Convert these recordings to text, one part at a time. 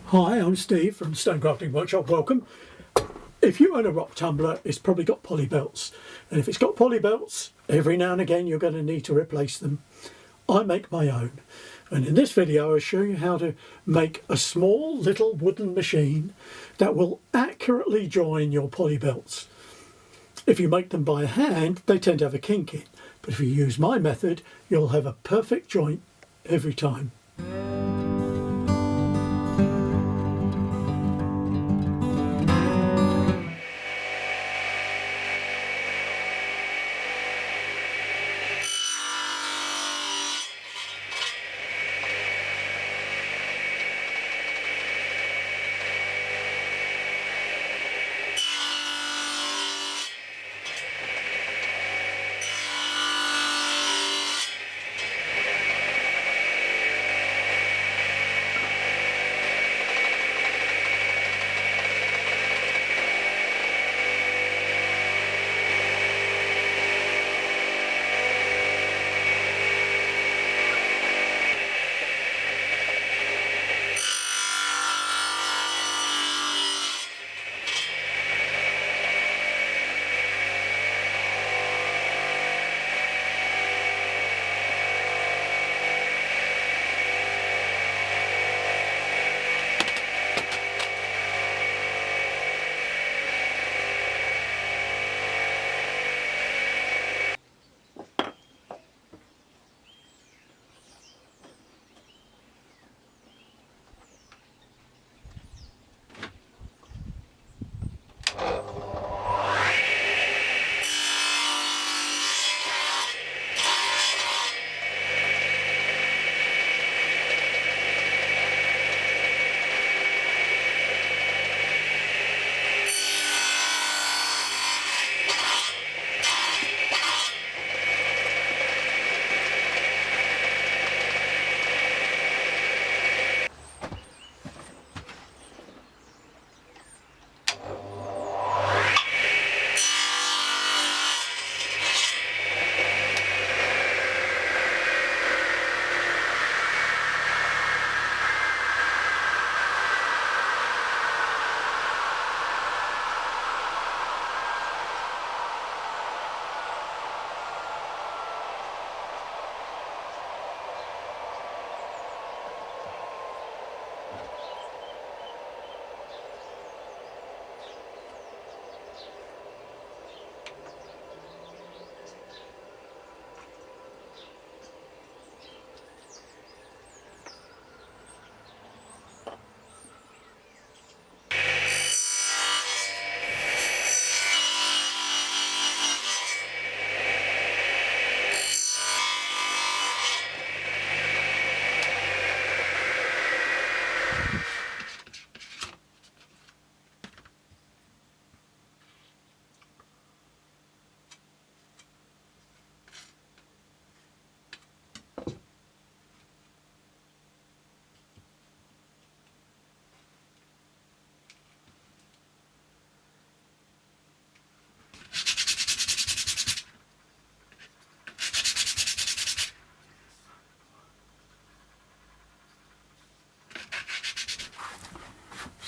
Hi, I'm Steve from Stone Crafting Workshop. Welcome. If you own a rock tumbler, it's probably got poly belts. And if it's got poly belts, every now and again you're going to need to replace them. I make my own. And in this video I'll show you how to make a small little wooden machine that will accurately join your poly belts. If you make them by hand, they tend to have a kink in. But if you use my method, you'll have a perfect joint every time.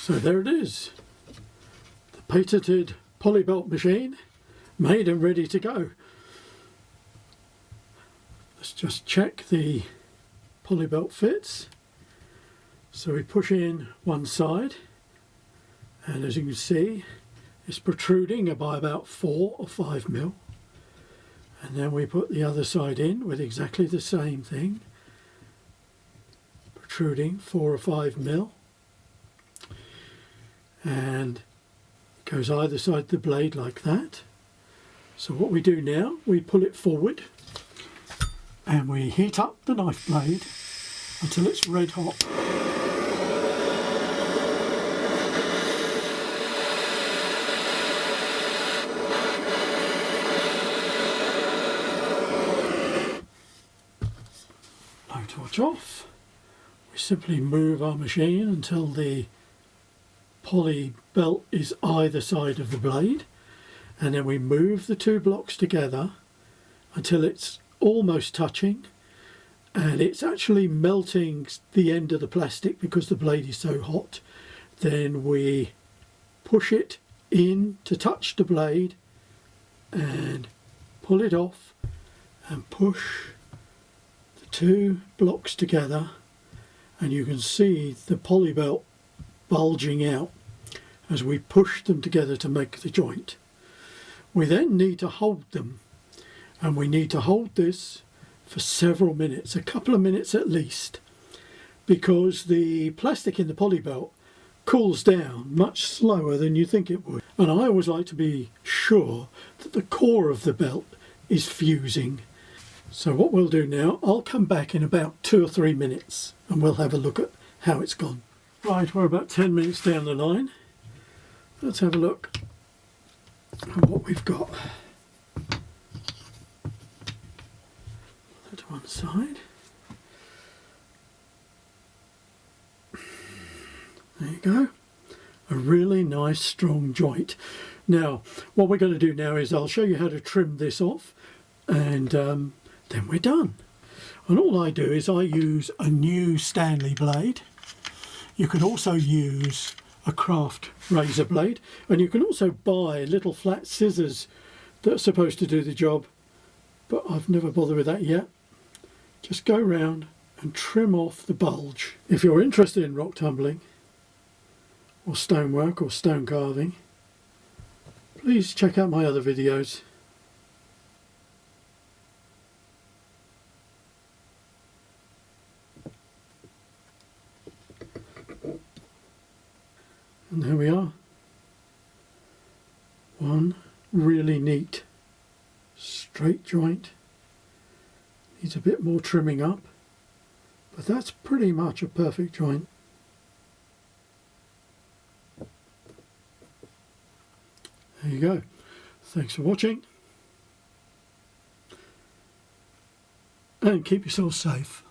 So there it is, the patented poly belt machine, made and ready to go. Let's just check the poly belt fits. So we push in one side, and as you can see, it's protruding by about 4 or 5 mil. And then we put the other side in with exactly the same thing, protruding 4 or 5 mil. And it goes either side of the blade like that. So what we do now, we pull it forward and we heat up the knife blade until it's red hot. Blowtorch off. We simply move our machine until the poly belt is either side of the blade, and then we move the two blocks together until it's almost touching, and it's actually melting the end of the plastic because the blade is so hot. Then we push it in to touch the blade and pull it off and push the two blocks together, and you can see the poly belt bulging out as we push them together to make the joint. We then need to hold them, and we need to hold this for several minutes, a couple of minutes at least, because the plastic in the poly belt cools down much slower than you think it would. And I always like to be sure that the core of the belt is fusing. So what we'll do now, I'll come back in about 2 or 3 minutes and we'll have a look at how it's gone. Right, we're about 10 minutes down the line. Let's have a look at what we've got. Put that to one side. There you go. A really nice strong joint. Now, what we're going to do now is I'll show you how to trim this off, and then we're done. And all I do is I use a new Stanley blade. You can also use a craft razor blade, and you can also buy little flat scissors that are supposed to do the job, but I've never bothered with that yet. Just go round and trim off the bulge. If you're interested in rock tumbling or stonework or stone carving, please check out my other videos. And there we are. One really neat straight joint. Needs a bit more trimming up, but that's pretty much a perfect joint. There you go. Thanks for watching, and keep yourself safe.